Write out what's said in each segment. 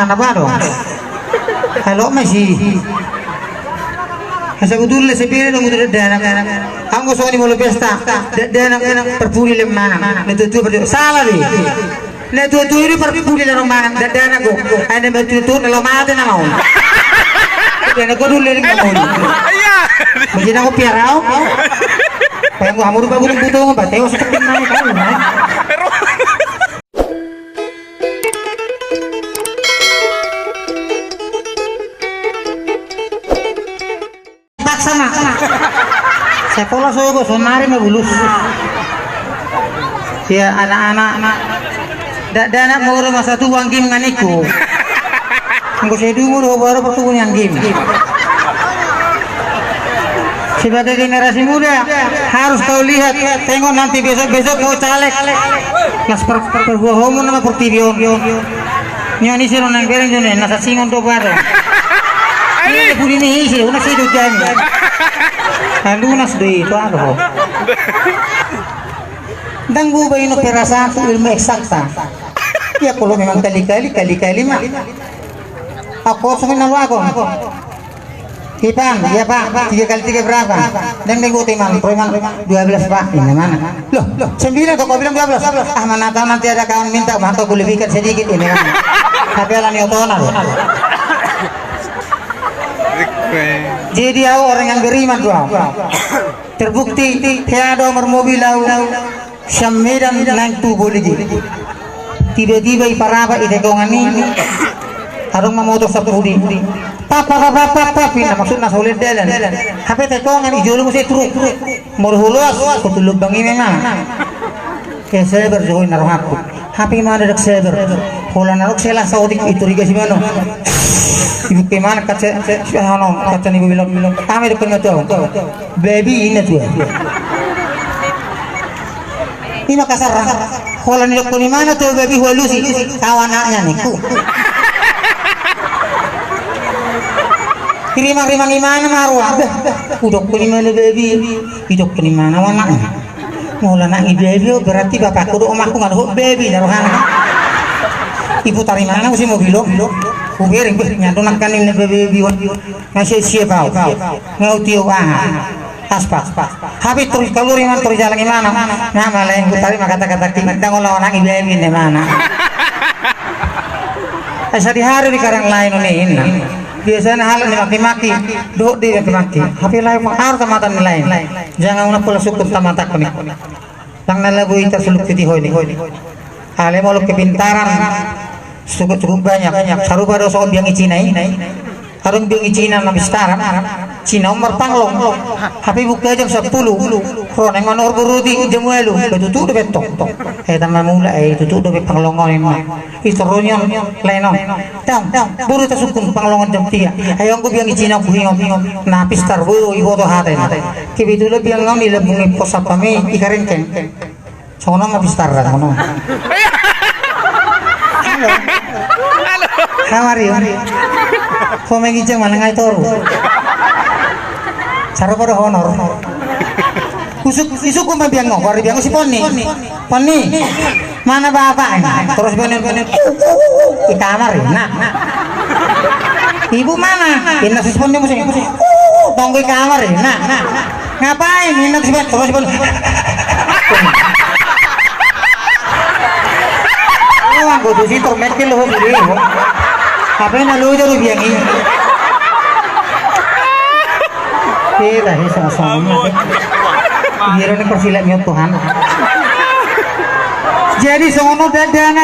Navarro. Halo Messi. Asa betul le sepire dong udah dana. Anggo soalnya mau pesta. Dana perpuli lemana. Itu berdua salah deh. Nah itu ini perpuli lemana. Dana go. Ada betul itu kalau mati nama on. Dana go dulu lagi mau. Begini aku piarau. Kayak gua amur bagus butuh ngobat. Teo seperti mana kau? Sana sekolah saya kok sonari mebulus ya anak-anak anak mau rumah satu uang game nganiku nggak saya dulu baru pertukuan yang game sebagai generasi muda harus kau lihat tengok nanti besok kau caleg las perbohongan nama pertibion nyoni sih nang bereng jone nasa singon to baru ini pun ini sih unas itu jangan lunas deh itu apa dan gue bayar perasaan itu ilmu eksakta ya kalau memang kali-kali mah aku semuanya aku Ipan, ya Pak, 3 kali 3 berapa? Dan minggu timang, preman 12 Pak, ini mana? Loh, 9 kok kau bilang 12? Ah mana tahu nanti ada kawan minta, maka aku lebihkan sedikit ini kan? Tapi alami otonar. Jadi aku orang yang beriman tuh. Terbukti tiada nomor mobil lau Syammedan naik tuh boleh jadi. Tiba-tiba iparaba itegongan ini. Harung memotor satu hudi. Papa pindah maksudnya solid jalan. Tapi tekongan ijolu mesti truk. Mau hulos kutulog bangi memang. Kayak saya berjoin naruh aku. Tapi mana dek saya pola naruh selah saudi itu riga si mana. Ibu kemana kaca ibu bilang kami dekat nggak tahu. Baby ini tuh. Ini kasar. Pola nih dokter mana tuh baby halusi kawan anaknya nih. Terima gimana marwah udok di mana baby hidup di mana anak mau anak baby berarti bapakku do omahku nggak baby naruhan ibu tarik mana sih mau bilang ubering nyadon kan ini baby ngasih siapa mau tiup aspas habis terus kalau riman terus jalan gimana nah malah yang tarik kata-kata kita ngolah anak baby di mana sehari-hari di karang lain ini biasanya hal ini maki-maki duduk di maki-maki tapi lain harus tamatan lain jangan una pula syukur tamatak kami lang nalabu ita suluk titi hoy ni ale mau kepintaran cukup banyak sarupa do soal biang icinai harung biang icina na bistaran Cina umar panglong tapi bukti aja 10 kron yang manor berudi jam walu betutu do betok tama mula tutu do panglongon ini itu ronyon leno tang buru ta sukun panglongon jam 3 ayo ko biang icina buhingon na pistar bu ibo to hate kibitulo biang ngam ilabungi posapami ikarin ken sono ma pistar kono halo kamari ko mengijang manangai toru cara pada honor isuk kuma biang ngok biang si poni mana bapak terus bener di kamar nah ibu mana ini si poni mesti tunggu di kamar nah ngapain ini si poni terus bener aku tuh situ mekel lo beli apa yang lalu jadi biang ini kita sama-sama biar ini persilatnya Tuhan jadi semono dadana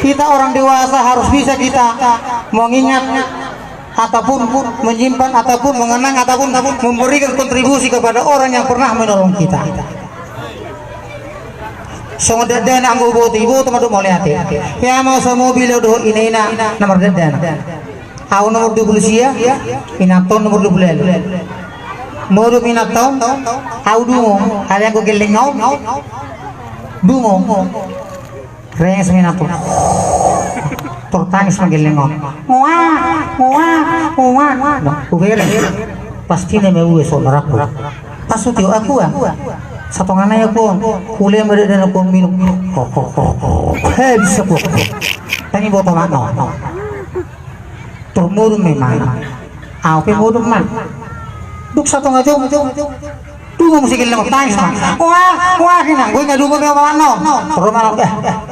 kita orang dewasa harus bisa kita mengingat ataupun menyimpan ataupun mengenang ataupun memberikan kontribusi kepada orang yang pernah menolong kita semua dadana anggo ibu teman-teman mau lihat ya mau semua mobil udah ini nomor dadana Aku nomor 20 sia, inaton nomor 20. Moro minaton, aku dungo, ada yang geleng ngau, dungo, renges minaton, tertangis menggeleng ngau, wah, ubere, pasti nih mau saudara aku, pasutio aku satu ngana ya pun, kuliah mereka dan aku minum, bisa aku. tangi boto makno turmurun memang aku mudum man duk satu ngajo dungo musik lang tayos man wah kina gue ngadungo me makno rumah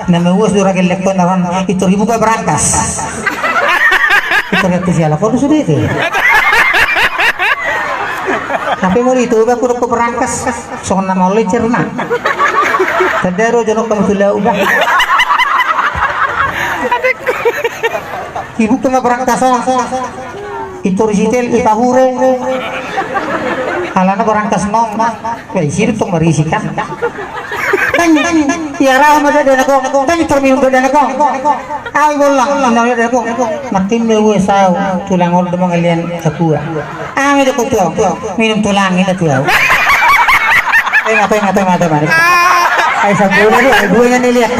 na mewus dura kelekto naran itu ribu ka berangkas itu retu siala ko sudah itu tapi mau itu ba kurang ko berangkas so na knowledge cerna tadero jono kamu sudah udah ibu kena berangkas itu risitel itahure halana berangkas nong sih itu merisikan ya rao mada dan aku tanya terminum dan aku awi bolang namanya dan aku makin mewe sao tulang orang demang kalian aku awi dek tuh minum tulang ini tuh mata mana ay sabun gue yang dilihat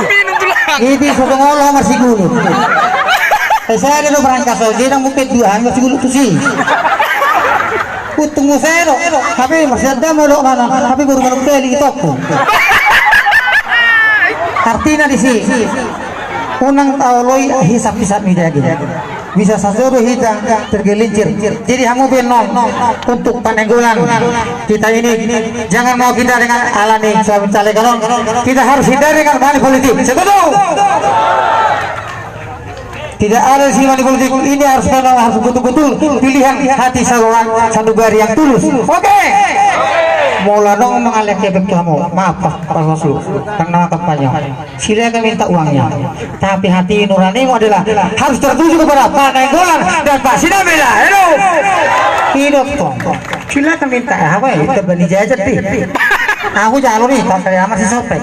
minum tulang ini sotongolo masih gulu saya ada berangkas aja nang mukit duaan masih gulu tuh sih utung musero tapi masih ada mau mana tapi baru baru beli itu aku artinya di sini unang tauloi hisap-hisap media gitu bisa sasoro hita tergelincir jadi kamu benon untuk panenggolan kita ini jangan mau kita dengan alani suami cale kalau kita harus hindari dengan money politik setuju tidak ada sih money politik ini harus betul-betul pilihan hati seorang sanubari yang tulus oke Mola dong mengalek efek kamu maaf Pak Rasul yang nama kampanye silakan minta uangnya tapi hati nuranimu adalah harus tertuju kepada Pak Nainggolan dan Pak Sinamela hello hidup kok silakan minta apa ya kita bani jajan deh aku jalur nih tak kayak masih sampai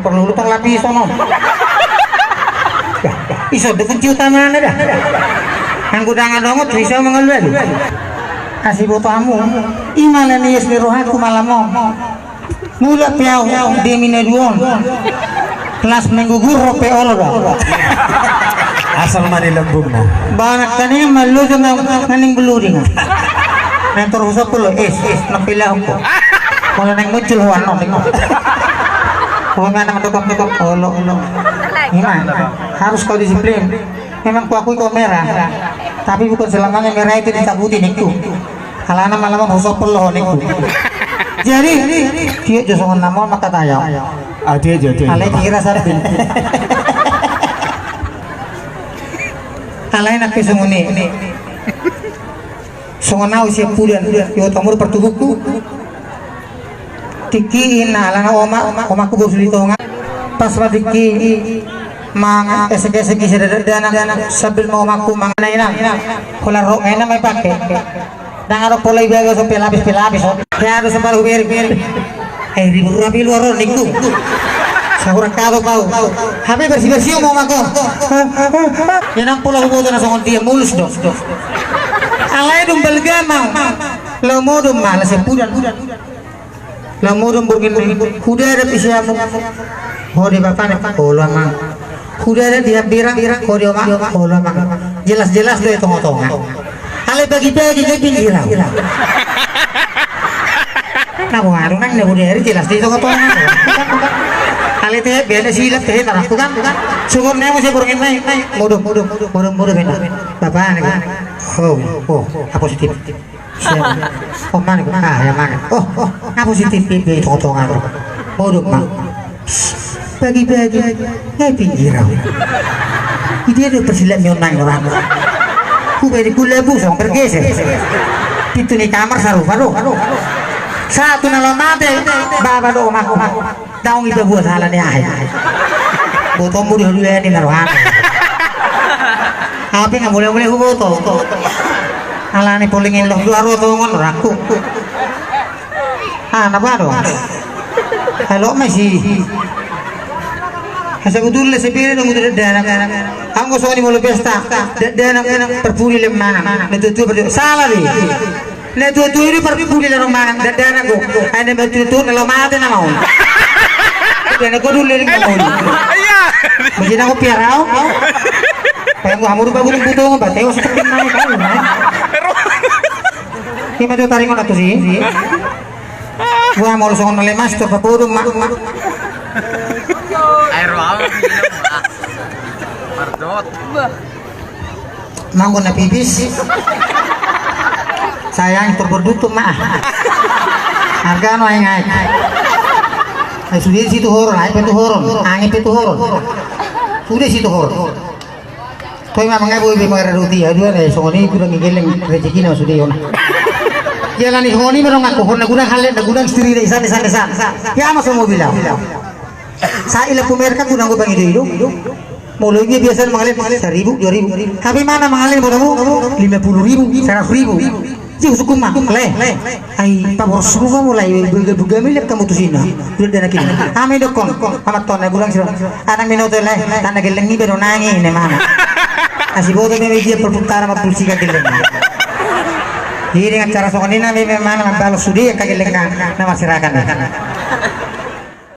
perlu lutang lapis sono iso dukun juta mana dah yang gudangan dong bisa mengeluar kasih botamu imana nih yes rohatku malam mula piau di minaduon kelas menggugur rope oloda asal mani lembung na banyak tani malu dengan nganing beluring mentor usap pula napilah ko kalau neng muncul wano neng nggak nama tukang olo gimana harus kau disiplin memang kuakui kau merah tapi bukan selamanya merah itu ditakuti niku halana malam usap pula niku jadi dia josongan nama maka tayo dia alai kira sarpin alai nak kesunguni sungana usia pudan yo tamur pertubuhku tikiin alana omaku bersulitonga pas badiki mang esek-esek dana sambil mau maku mangana kula ro ena may pakai dan ada pola ibaga so pelapis ya harus sembar ubir ribu rapi luar niku sakurang kado kau hape bersih mau maku jangan pola hubo na songon dia mulus dos alai dum belgamang lo modum malas sepudan lo modum burgin kuda ada isiamu hode bapak ne pola mang kuda ada dia birang hode oma pola mang jelas-jelas tuh tong-tongan ale bagi-bagi ke pinggiran nah waru nang ne udah jelas di tong-tongan ale teh biasa silap teh taraf kan syukur ne mesti burungin naik modum benar bapak ne oh positif siapa oh mana yang mana oh positif di tong-tongan modum mang bagi-bagi ke pinggiran ini ada persilat nyonang orang kuberi kulebu song bergeser itu nih kamar saru satu nalo mate baba do maku daung itu buat salah nih ayah botomu di dulu ini naruhan apa nggak boleh hubo to ala nih polingin loh dua rotongan raku napa dong halo masih Asa betul le sepire dong udah dana anggo soni mulu pesta dana perpuli le mana itu salah deh le tu ini perpuli le mana dana go ane betul le mate na mau dana go dulu le mau iya begini aku piarau kayak gua amuru bagus butuh ngobateo seperti mana kan ini tuh tarik ngono tuh sih gua mau songon le master papuru Air apa minum lah. Pardot. Mangko na pipis. Sayang terberdutu mah. Harga no ay ngay. Ay sudah situ horon, ay petu horon, angin petu horon. Sudah situ horon. Toy mah mangai boy bemar roti, aduan ay songoni kurang geleng rezeki na sudah yon. Jalan ni songoni merong aku horna gudang halet, gudang istri desa desa desa. Ya masuk mobil lah. Saya ilah pumerkan gudang gue bang hidup. Mulainya biasa mengalir 1.000, 2.000. Tapi mana mengalir bodohmu? 50.000, 100.000. Jauh suku mah, leh. Ay, pabor semua mulai buga milik kamu tuh sini. Udah dan akhirnya. Kami dokon, amat ton aku bilang sih. Anak minuto leh, tanah geleng ni baru nangi ini mana. Asih bodoh media perputaran sama pulsi geleng. Jadi dengan cara sokan ini memang balas sudi yang kageleng nama masyarakat.